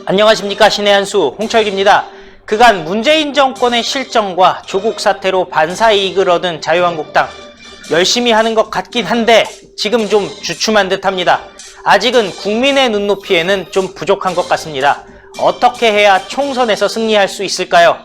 안녕하십니까, 신의 한수 홍철기입니다. 그간 문재인 정권의 실정과 조국 사태로 반사이익을 얻은 자유한국당, 열심히 하는 것 같긴 한데 지금 좀 주춤한 듯합니다. 아직은 국민의 눈높이에는 좀 부족한 것 같습니다. 어떻게 해야 총선에서 승리할 수 있을까요?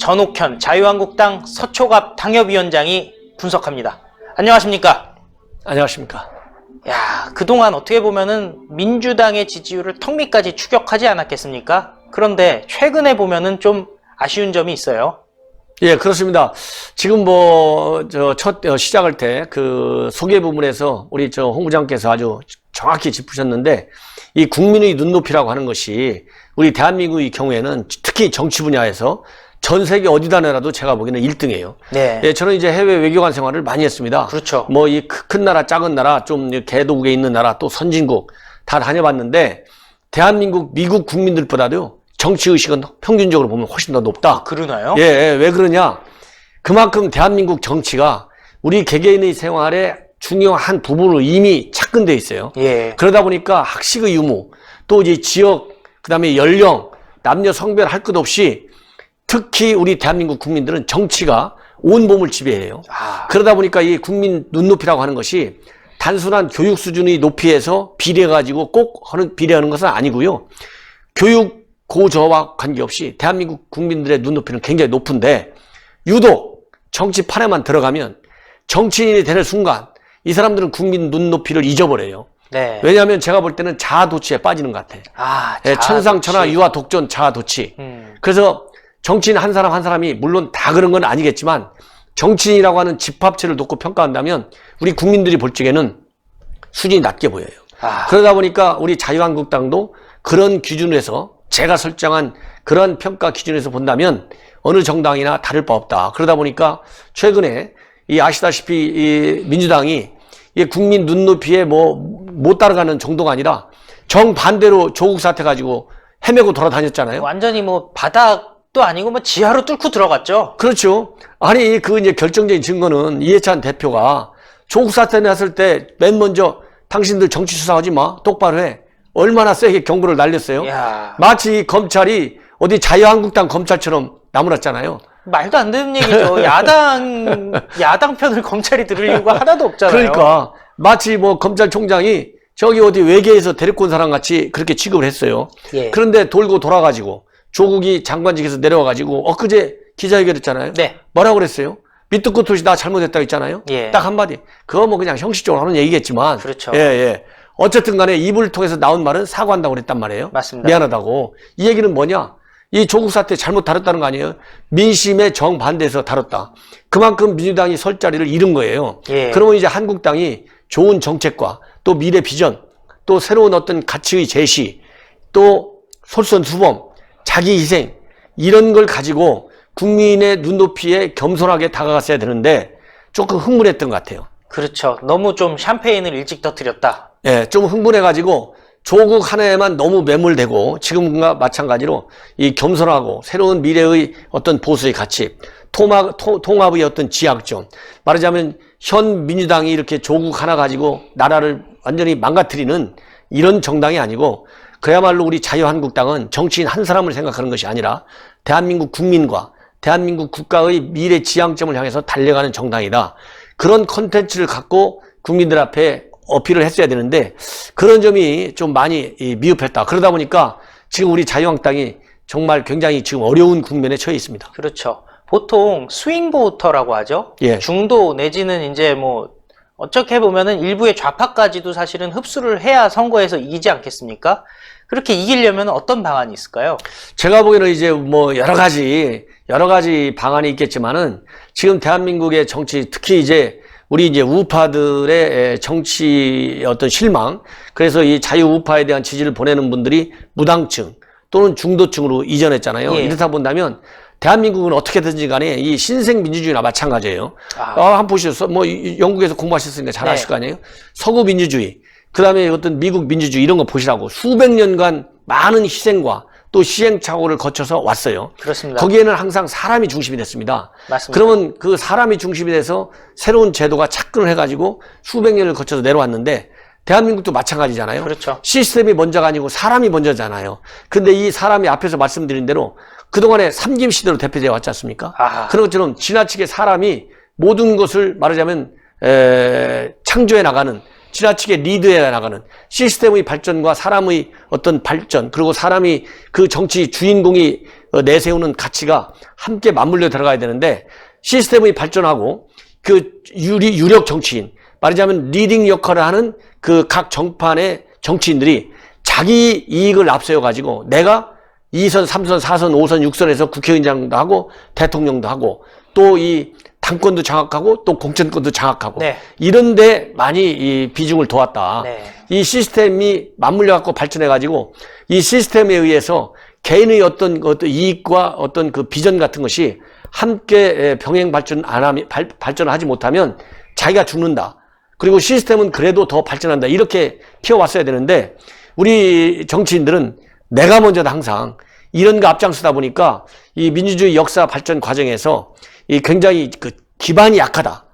전옥현 자유한국당 서초갑 당협위원장이 분석합니다. 안녕하십니까? 안녕하십니까? 야, 그동안 어떻게 보면은 민주당의 지지율을 턱 밑까지 추격하지 않았겠습니까? 그런데 최근에 보면은 좀 아쉬운 점이 있어요. 예, 그렇습니다. 지금 첫 시작할 때 그 소개 부분에서 우리 홍 부장께서 아주 정확히 짚으셨는데, 이 국민의 눈높이라고 하는 것이 우리 대한민국의 경우에는 특히 정치 분야에서 전 세계 어디다 내라도 제가 보기에는 1등이에요. 네. 예, 저는 이제 해외 외교관 생활을 많이 했습니다. 그렇죠. 이 큰 나라, 작은 나라, 좀 개도국에 있는 나라, 또 선진국 다 다녀봤는데, 대한민국, 미국 국민들보다도 정치의식은 평균적으로 보면 훨씬 더 높다. 그러나요? 예, 왜 그러냐? 그만큼 대한민국 정치가 우리 개개인의 생활에 중요한 부분으로 이미 착근돼 있어요. 예. 그러다 보니까 학식의 유무, 또 이제 지역, 그 다음에 연령, 남녀 성별 할 것 없이 특히 우리 대한민국 국민들은 정치가 온몸을 지배해요. 그러다 보니까 이 국민 눈높이라고 하는 것이 단순한 교육 수준의 높이에서 비례해가지고 꼭 비례하는 것은 아니고요. 교육 고저와 관계없이 대한민국 국민들의 눈높이는 굉장히 높은데, 유독 정치판에만 들어가면 정치인이 되는 순간 이 사람들은 국민 눈높이를 잊어버려요. 네. 왜냐하면 제가 볼 때는 자아도취에 빠지는 것 같아요. 예, 천상천하 유아 독존 자아도취. 그래서 정치인 한 사람 한 사람이 물론 다 그런 건 아니겠지만, 정치인이라고 하는 집합체를 놓고 평가한다면 우리 국민들이 볼 적에는 수준이 낮게 보여요. 그러다 보니까 우리 자유한국당도 그런 기준에서, 제가 설정한 그런 평가 기준에서 본다면 어느 정당이나 다를 바 없다. 그러다 보니까 최근에 아시다시피 이 민주당이 국민 눈높이에 못 따라가는 정도가 아니라 정반대로 조국 사태 가지고 헤매고 돌아다녔잖아요. 완전히 바닥도 아니고 지하로 뚫고 들어갔죠. 그렇죠. 아니, 이제 결정적인 증거는 이해찬 대표가 조국 사태 났을 때 맨 먼저 당신들 정치 수사하지 마, 똑바로 해, 얼마나 세게 경고를 날렸어요. 야. 마치 검찰이 어디 자유한국당 검찰처럼 나무랐잖아요. 말도 안 되는 얘기죠. 야당 편을 검찰이 들을 이유가 하나도 없잖아요. 그러니까 마치 검찰총장이 저기 어디 외계에서 데리고 온 사람 같이 그렇게 취급을 했어요. 예. 그런데 돌고 돌아가지고 조국이 장관직에서 내려와가지고 엊그제 기자회견 했잖아요. 네. 뭐라고 그랬어요? 밑도 끝도 없이 나 잘못했다고 했잖아요. 예. 딱 한마디. 그거 그냥 형식적으로 하는 얘기겠지만. 그렇죠. 예. 어쨌든 간에 입을 통해서 나온 말은 사과한다고 그랬단 말이에요. 맞습니다. 미안하다고. 이 얘기는 뭐냐? 이 조국 사태 잘못 다뤘다는 거 아니에요? 민심에 정반대해서 다뤘다. 그만큼 민주당이 설 자리를 잃은 거예요. 예. 그러면 이제 한국당이 좋은 정책과 또 미래 비전, 또 새로운 어떤 가치의 제시, 또 솔선수범, 자기 희생, 이런 걸 가지고 국민의 눈높이에 겸손하게 다가갔어야 되는데 조금 흥분했던 것 같아요. 그렇죠. 너무 좀 샴페인을 일찍 터뜨렸다. 예, 좀 흥분해가지고 조국 하나에만 너무 매몰되고, 지금과 마찬가지로 이 겸손하고 새로운 미래의 어떤 보수의 가치, 통합의 어떤 지향점, 말하자면 현 민주당이 이렇게 조국 하나 가지고 나라를 완전히 망가뜨리는 이런 정당이 아니고, 그야말로 우리 자유한국당은 정치인 한 사람을 생각하는 것이 아니라 대한민국 국민과 대한민국 국가의 미래 지향점을 향해서 달려가는 정당이다. 그런 콘텐츠를 갖고 국민들 앞에 어필을 했어야 되는데, 그런 점이 좀 많이 미흡했다. 그러다 보니까 지금 우리 자유한국당이 정말 굉장히 지금 어려운 국면에 처해 있습니다. 그렇죠. 보통 스윙 보터라고 하죠. 예. 중도 내지는 이제 어떻게 보면은 일부의 좌파까지도 사실은 흡수를 해야 선거에서 이기지 않겠습니까? 그렇게 이기려면 어떤 방안이 있을까요? 제가 보기에는 이제 여러 가지 방안이 있겠지만은, 지금 대한민국의 정치, 특히 우리 우파들의 정치 어떤 실망, 그래서 이 자유우파에 대한 지지를 보내는 분들이 무당층 또는 중도층으로 이전했잖아요. 예. 이렇다 본다면 대한민국은 어떻게든지 간에 이 신생민주주의나 마찬가지예요. 한번 보시죠. 영국에서 공부하셨으니까 잘 아실 거 아니에요? 서구 민주주의, 그 다음에 어떤 미국 민주주의 이런 거 보시라고 수백 년간 많은 희생과 또 시행착오를 거쳐서 왔어요. 그렇습니다. 거기에는 항상 사람이 중심이 됐습니다. 맞습니다. 그러면 그 사람이 중심이 돼서 새로운 제도가 착근을 해가지고 수백 년을 거쳐서 내려왔는데, 대한민국도 마찬가지잖아요. 그렇죠. 시스템이 먼저가 아니고 사람이 먼저잖아요. 근데 이 사람이 앞에서 말씀드린 대로 그동안에 삼김 시대로 대표되어 왔지 않습니까? 아. 그런 것처럼 지나치게 사람이 모든 것을 말하자면 창조해 나가는, 지나치게 리드해 나가는 시스템의 발전과 사람의 어떤 발전, 그리고 사람이 그 정치 주인공이 내세우는 가치가 함께 맞물려 들어가야 되는데, 시스템의 발전하고 그 유력 정치인, 말하자면 리딩 역할을 하는 그 각 정판의 정치인들이 자기 이익을 앞세워 가지고 내가 2선, 3선, 4선, 5선, 6선에서 국회의장도 하고 대통령도 하고 또 이 당권도 장악하고 또 공천권도 장악하고 네. 이런데 많이 이 비중을 둬왔다. 네. 이 시스템이 맞물려 갖고 발전해 가지고 이 시스템에 의해서 개인의 어떤 이익과 어떤 그 비전 같은 것이 함께 병행 발전을 하지 못하면 자기가 죽는다. 그리고 시스템은 그래도 더 발전한다. 이렇게 키워왔어야 되는데 우리 정치인들은 내가 먼저다 항상 이런 거 앞장서다 보니까 이 민주주의 역사 발전 과정에서 이 굉장히 그 기반이 약하다.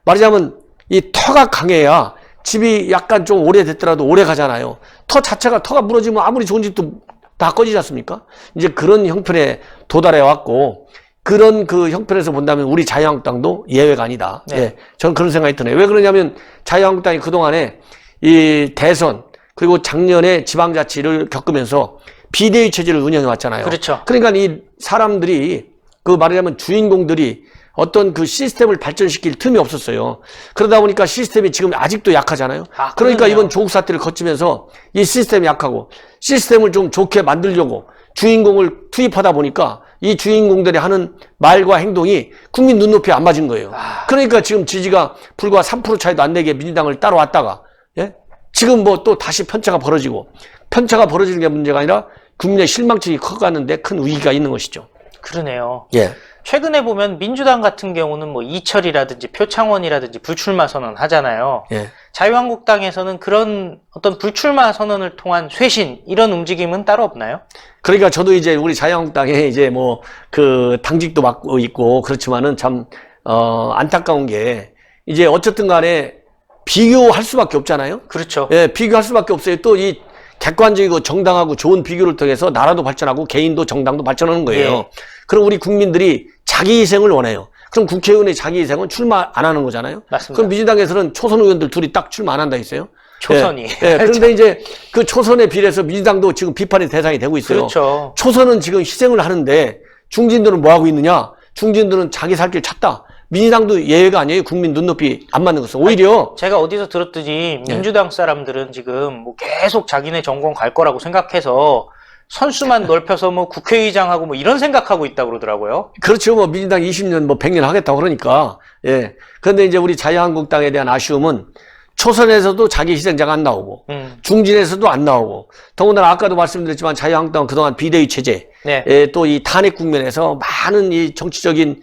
말하자면 이 터가 강해야 집이 약간 좀 오래됐더라도 오래 가잖아요. 터가 무너지면 아무리 좋은 집도 다 꺼지지 않습니까? 이제 그런 형편에 도달해 왔고, 그런 그 형편에서 본다면 우리 자유한국당도 예외가 아니다. 네. 예, 저는 그런 생각이 드네요. 왜 그러냐면 자유한국당이 그동안에 이 대선 그리고 작년에 지방자치를 겪으면서 비대위 체제를 운영해 왔잖아요. 그렇죠. 그러니까 이 사람들이 그 말하자면 주인공들이 어떤 그 시스템을 발전시킬 틈이 없었어요. 그러다 보니까 시스템이 지금 아직도 약하잖아요. 그러니까 그러네요. 이번 조국 사태를 거치면서 이 시스템이 약하고 시스템을 좀 좋게 만들려고 주인공을 투입하다 보니까 이 주인공들이 하는 말과 행동이 국민 눈높이에 안 맞은 거예요. 그러니까 지금 지지가 불과 3% 차이도 안 되게 민주당을 따라왔다가, 예? 지금 뭐 또 다시 편차가 벌어지는 게 문제가 아니라 국민의 실망증이 커가는데 큰 위기가 있는 것이죠. 그러네요. 예. 최근에 보면 민주당 같은 경우는 뭐 이철이라든지 표창원이라든지 불출마 선언 하잖아요. 예. 자유한국당에서는 그런 어떤 불출마 선언을 통한 쇄신 이런 움직임은 따로 없나요? 그러니까 저도 이제 우리 자유한국당에 이제 뭐 그 당직도 맡고 있고 그렇지만은 참 안타까운 게 이제 어쨌든 간에 비교할 수밖에 없잖아요. 그렇죠. 예, 비교할 수밖에 없어요. 또 이 객관적이고 정당하고 좋은 비교를 통해서 나라도 발전하고 개인도 정당도 발전하는 거예요. 예. 그럼 우리 국민들이 자기 희생을 원해요. 그럼 국회의원의 자기 희생은 출마 안 하는 거잖아요. 맞습니다. 그럼 민주당에서는 초선 의원들 둘이 딱 출마 안 한다 했어요. 초선이. 예, 예, 그런데 이제 그 초선에 비례해서 민주당도 지금 비판의 대상이 되고 있어요. 그렇죠. 초선은 지금 희생을 하는데 중진들은 뭐 하고 있느냐? 중진들은 자기 살 길 찾다. 민주당도 예외가 아니에요. 국민 눈높이 안 맞는 것은. 오히려 제가 어디서 들었더니 민주당 사람들은 지금 뭐 계속 자기네 정권 갈 거라고 생각해서 선수만 넓혀서 뭐 국회의장하고 뭐 이런 생각하고 있다고 그러더라고요. 그렇죠. 뭐 민주당 20년 뭐 100년 하겠다고 그러니까. 예. 그런데 이제 우리 자유한국당에 대한 아쉬움은 초선에서도 자기 희생자가 안 나오고 중진에서도 안 나오고, 더군다나 아까도 말씀드렸지만 자유한국당은 그동안 비대위 체제, 네. 또 이 탄핵 국면에서 많은 이 정치적인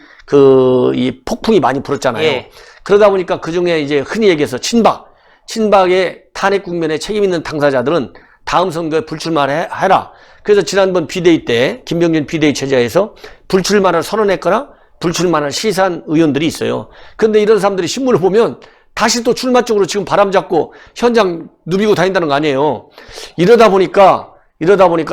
이 폭풍이 많이 불었잖아요. 예. 그러다 보니까 그 중에 이제 흔히 얘기해서 친박의 탄핵 국면에 책임 있는 당사자들은 다음 선거에 불출마를 해라. 그래서 지난번 비대위 때 김병준 비대위 체제에서 불출마를 선언했거나 불출마를 시사한 의원들이 있어요. 그런데 이런 사람들이 신문을 보면 다시 또 출마 쪽으로 지금 바람 잡고 현장 누비고 다닌다는 거 아니에요. 이러다 보니까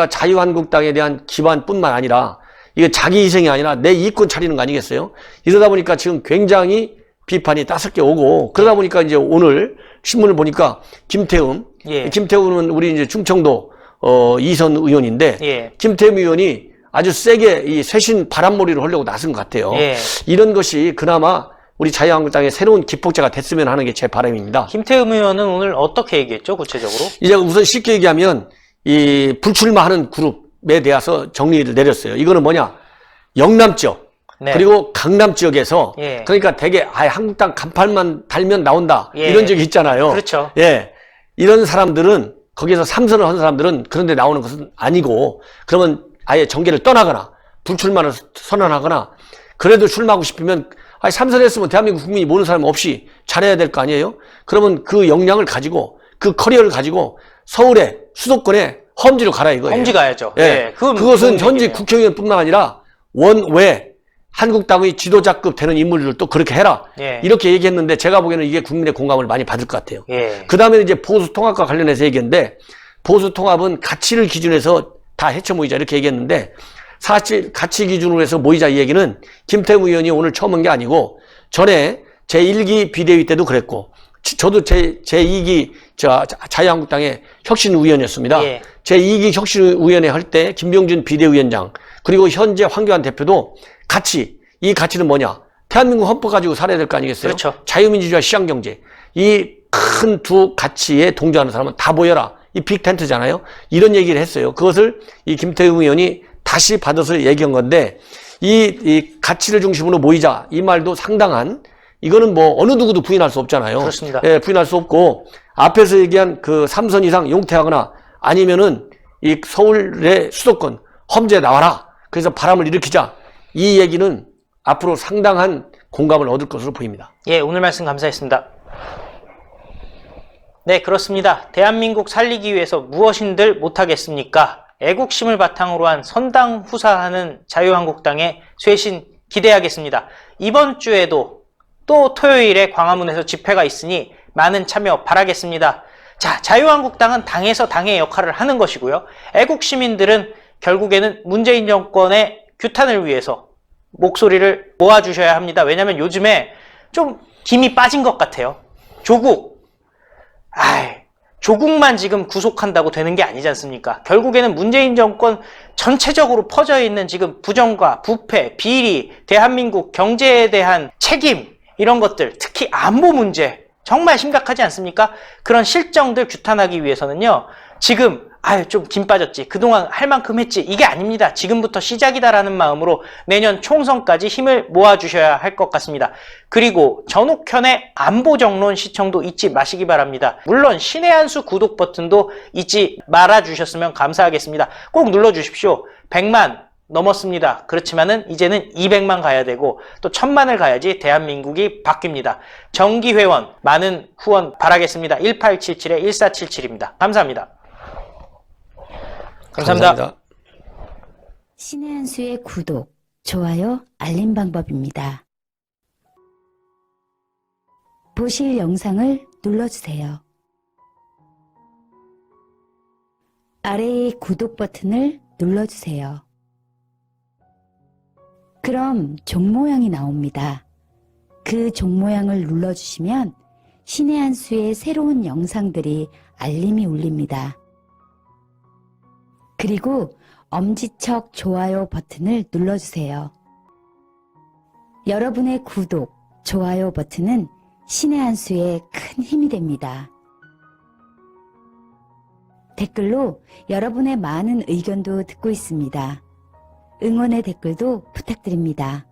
자유한국당에 대한 기반뿐만 아니라 이게 자기 희생이 아니라 내 이권 차리는 거 아니겠어요? 이러다 보니까 지금 굉장히 비판이 따숩게 오고, 그러다 보니까 이제 오늘 신문을 보니까 김태훈은 우리 이제 충청도 2선 의원인데, 예. 김태훈 의원이 아주 세게 이 쇄신 바람몰이를 하려고 나선 것 같아요. 예. 이런 것이 그나마 우리 자유한국당의 새로운 기폭제가 됐으면 하는 게 제 바람입니다. 김태흠 의원은 오늘 어떻게 얘기했죠, 구체적으로? 이제 우선 쉽게 얘기하면 이 불출마하는 그룹에 대해서 정리를 내렸어요. 이거는 뭐냐? 영남 지역, 네. 그리고 강남 지역에서, 예. 그러니까 되게 한국당 간판만 달면 나온다, 예. 이런 적이 있잖아요. 그렇죠. 예, 이런 사람들은 거기서 삼선을 한 사람들은 그런데 나오는 것은 아니고, 그러면 아예 정계를 떠나거나 불출마를 선언하거나, 그래도 출마하고 싶으면 삼선했으면 대한민국 국민이 모르는 사람 없이 잘해야 될 거 아니에요? 그러면 그 역량을 가지고, 그 커리어를 가지고 서울에, 수도권에 험지로 가라 이거예요. 험지 가야죠. 예. 예. 그것은 그건 현직 얘기네요. 국회의원뿐만 아니라 원외, 한국당의 지도자급 되는 인물들도 그렇게 해라. 예. 이렇게 얘기했는데 제가 보기에는 이게 국민의 공감을 많이 받을 것 같아요. 예. 그 다음에 이제 보수통합과 관련해서 얘기했는데 보수통합은 가치를 기준해서 다 헤쳐 모이자 이렇게 얘기했는데 사실 가치 기준으로 해서 모이자 이 얘기는 김태우 의원이 오늘 처음 한 게 아니고 전에 제1기 비대위 때도 그랬고 저도 제2기 자유한국당의 혁신위원이었습니다. 예. 제2기 혁신위원회 할 때 김병준 비대위원장 그리고 현재 황교안 대표도 이 가치는 뭐냐? 대한민국 헌법 가지고 살아야 될 거 아니겠어요? 그렇죠. 자유민주주의와 시장경제. 이 큰 두 가치에 동조하는 사람은 다 모여라. 이 빅텐트잖아요. 이런 얘기를 했어요. 그것을 이 김태우 의원이 다시 받아서 얘기한 건데 이 가치를 중심으로 모이자 이 말도 상당한 이거는 뭐 어느 누구도 부인할 수 없잖아요. 그렇습니다. 예, 부인할 수 없고 앞에서 얘기한 그 3선 이상 용퇴하거나 아니면은 이 서울의 수도권 험지에 나와라. 그래서 바람을 일으키자. 이 얘기는 앞으로 상당한 공감을 얻을 것으로 보입니다. 예, 오늘 말씀 감사했습니다. 네, 그렇습니다. 대한민국 살리기 위해서 무엇인들 못하겠습니까? 애국심을 바탕으로 한 선당 후사하는 자유한국당의 쇄신 기대하겠습니다. 이번 주에도 또 토요일에 광화문에서 집회가 있으니 많은 참여 바라겠습니다. 자, 자유한국당은 당에서 당의 역할을 하는 것이고요. 애국시민들은 결국에는 문재인 정권의 규탄을 위해서 목소리를 모아주셔야 합니다. 왜냐하면 요즘에 좀 김이 빠진 것 같아요. 조국만 지금 구속한다고 되는 게 아니지 않습니까? 결국에는 문재인 정권 전체적으로 퍼져 있는 지금 부정과 부패, 비리, 대한민국 경제에 대한 책임 이런 것들, 특히 안보 문제 정말 심각하지 않습니까? 그런 실정들 규탄하기 위해서는요. 지금 좀 김 빠졌지. 그동안 할 만큼 했지. 이게 아닙니다. 지금부터 시작이다라는 마음으로 내년 총선까지 힘을 모아주셔야 할 것 같습니다. 그리고 전옥현의 안보정론 시청도 잊지 마시기 바랍니다. 물론 신의 한 수 구독 버튼도 잊지 말아주셨으면 감사하겠습니다. 꼭 눌러주십시오. 100만 넘었습니다. 그렇지만은 이제는 200만 가야 되고 또 1000만을 가야지 대한민국이 바뀝니다. 정기회원 많은 후원 바라겠습니다. 1877-1477입니다. 감사합니다. 감사합니다. 신의 한 수의 구독, 좋아요, 알림 방법입니다. 보실 영상을 눌러주세요. 아래의 구독 버튼을 눌러주세요. 그럼 종 모양이 나옵니다. 그 종 모양을 눌러주시면 신의 한 수의 새로운 영상들이 알림이 울립니다. 그리고 엄지척 좋아요 버튼을 눌러주세요. 여러분의 구독, 좋아요 버튼은 신의 한 수의 큰 힘이 됩니다. 댓글로 여러분의 많은 의견도 듣고 있습니다. 응원의 댓글도 부탁드립니다.